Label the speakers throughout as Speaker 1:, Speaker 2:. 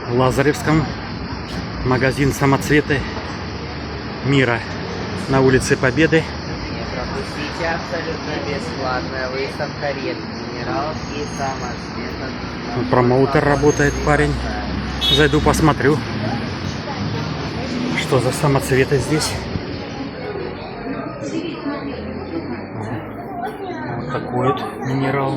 Speaker 1: Лазаревском. Магазин «Самоцветы мира» на улице Победы.
Speaker 2: Пропустите, абсолютно бесплатная выставка редких минералов и самоцветов.
Speaker 1: Промоутер работает парень. Зайду посмотрю, что за самоцветы здесь. Вот такой вот минерал.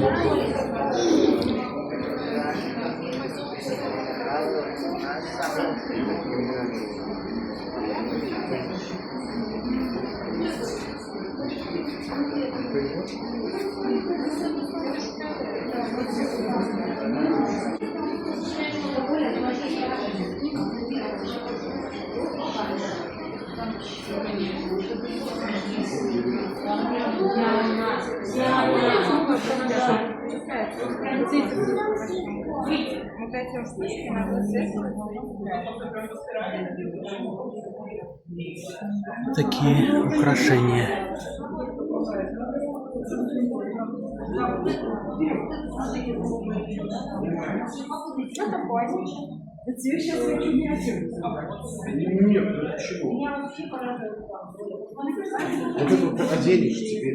Speaker 1: Такие украшения.
Speaker 3: Нет, почему? Вот это вот оденешь тебе.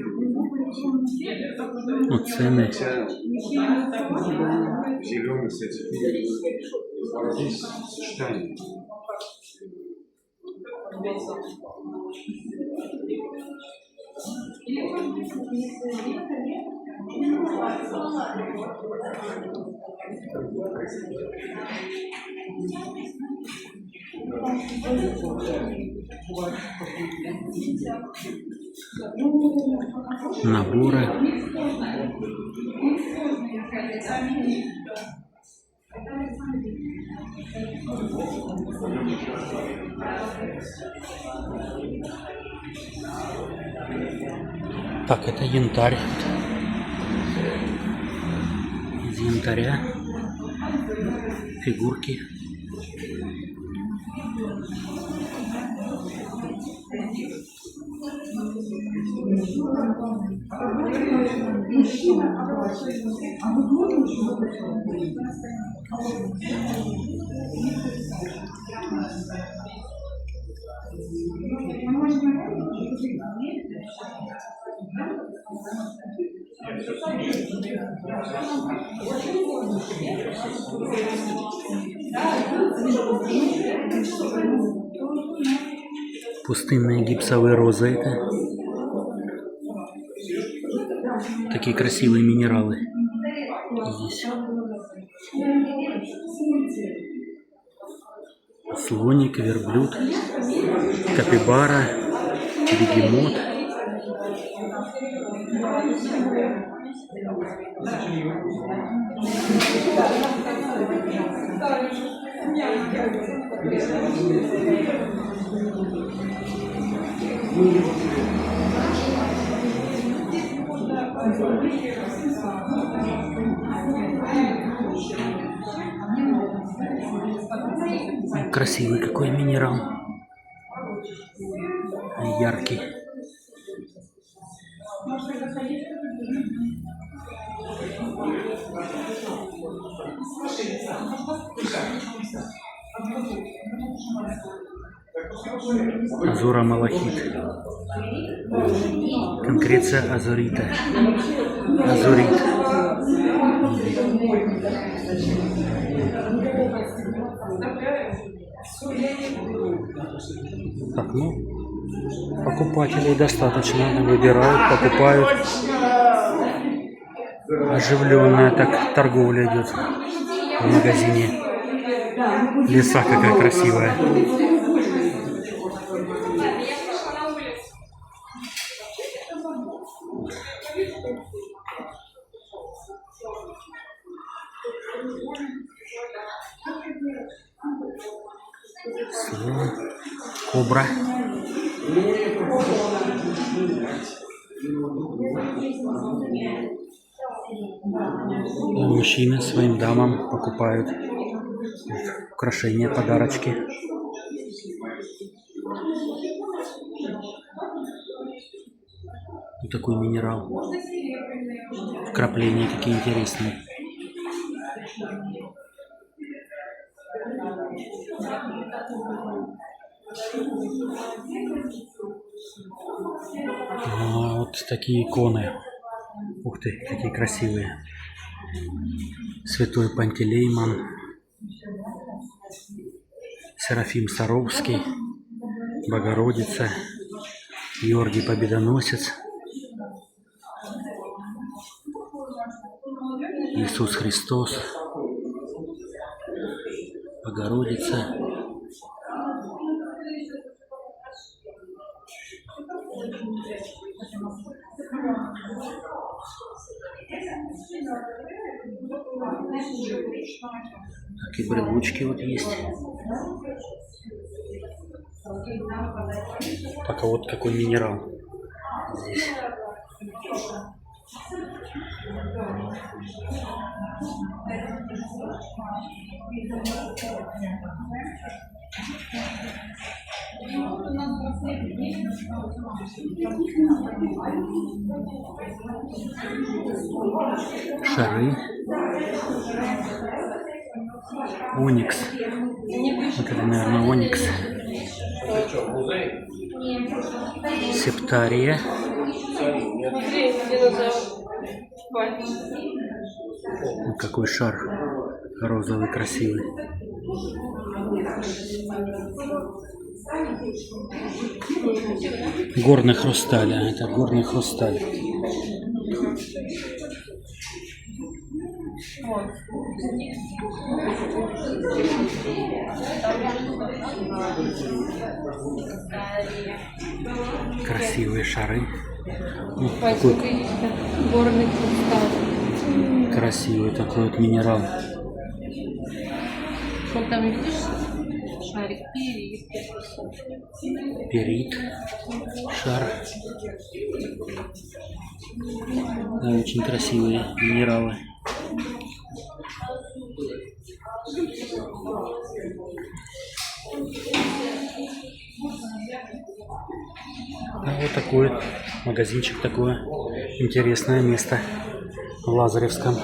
Speaker 1: Ну, цены.
Speaker 3: Зеленый с этим. Здесь сочетание.
Speaker 1: Наборы. Так, это янтарь. Из янтаря фигурки. Пустынные гипсовые розы это. Такие красивые минералы здесь. Слоник, верблюд, капибара, бегемот. Красивый какой минерал. Яркий. Азура малахит. Конкреция азурита. Азурит. Так, ну, покупателей достаточно. Выбирают, покупают. Оживленная так торговля идет в магазине. Леса какая красивая. Слон, кобра. Мужчины своим дамам покупают украшения, подарочки. Вот такой минерал. Вкрапления какие интересные. Вот такие иконы. Ух ты, какие красивые. Святой Пантелеймон, Серафим Саровский, Богородица, Георгий Победоносец, Иисус Христос, Богородица. Так, и брелочки вот есть. Так, а вот какой минерал здесь. Шары. Оникс. Вот это, наверное, оникс. Септария. Вот какой шар розовый, красивый. Горный хрусталь, а это горный хрусталь. Красивые шары. Вот такой
Speaker 4: горный хрусталь.
Speaker 1: красивый такой вот минерал.
Speaker 4: Вот там видишь шарик перит.
Speaker 1: Перит. Шар. Да, очень красивые минералы. А вот такой магазинчик, такое интересное место в Лазаревском.